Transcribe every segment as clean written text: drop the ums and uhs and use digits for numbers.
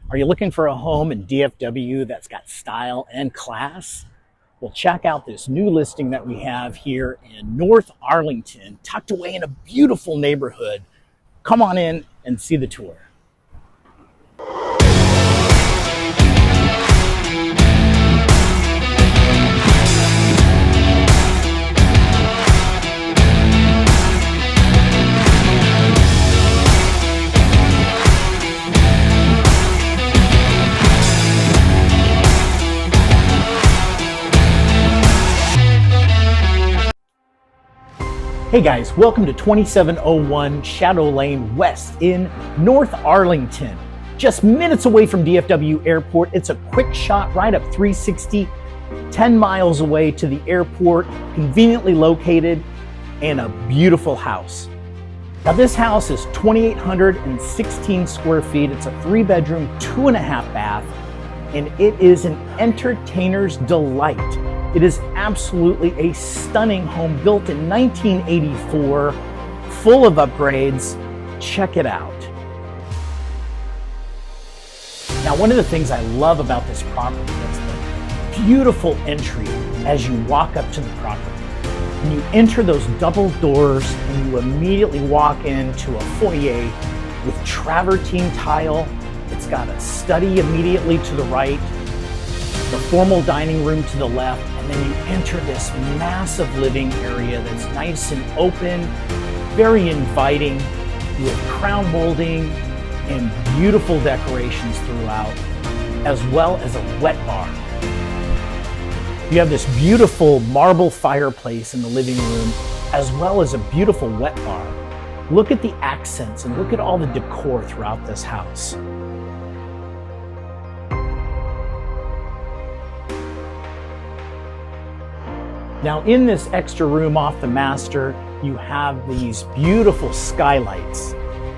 Are you looking for a home in DFW that's got style and class? Well, check out this new listing that we have here in North Arlington, tucked away in a beautiful neighborhood. Come on in and see the tour. Hey guys, welcome to 2701 Shadow Lane West in North Arlington. Just minutes away from DFW Airport. It's a quick shot right up 360, 10 miles away to the airport, conveniently located, and a beautiful house. Now this house is 2,816 square feet. It's a 3-bedroom, 2.5 bath, and it is an entertainer's delight. It is absolutely a stunning home built in 1984, full of upgrades. Check it out. Now, one of the things I love about this property is the beautiful entry as you walk up to the property. And you enter those double doors and you immediately walk into a foyer with travertine tile. It's got a study immediately to the right, the formal dining room to the left, and then you enter this massive living area that's nice and open, very inviting, with crown molding and beautiful decorations throughout, as well as a wet bar. You have this beautiful marble fireplace in the living room, as well as a beautiful wet bar. Look at the accents and look at all the decor throughout this house. Now in this extra room off the master, you have these beautiful skylights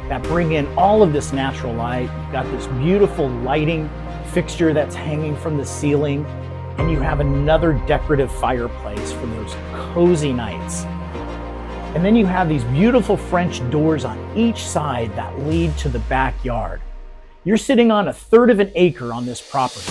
that bring in all of this natural light. You've got this beautiful lighting fixture that's hanging from the ceiling, and you have another decorative fireplace for those cozy nights. And then you have these beautiful French doors on each side that lead to the backyard. You're sitting on 1/3 of an acre on this property.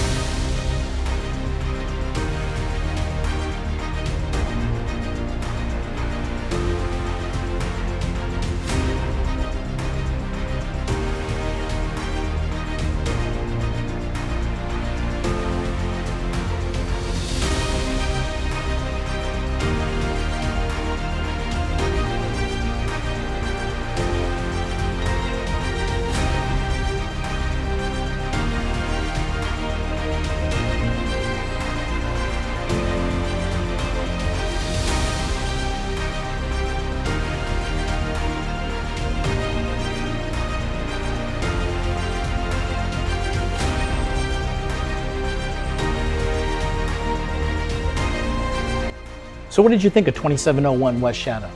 So what did you think of 2701 West Shadow?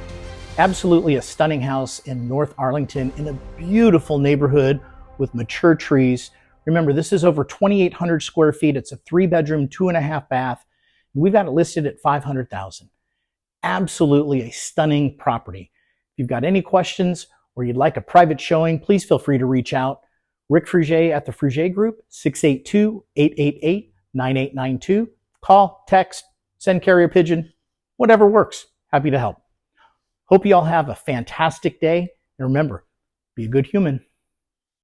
Absolutely a stunning house in North Arlington in a beautiful neighborhood with mature trees. Remember, this is over 2,800 square feet. It's a 3-bedroom, 2.5 bath. We've got it listed at $500,000. Absolutely a stunning property. If you've got any questions or you'd like a private showing, please feel free to reach out. Rick Frugé at the Frugé Group, 682-888-9892. Call, text, send carrier pigeon. Whatever works. Happy to help. Hope you all have a fantastic day. And remember, be a good human.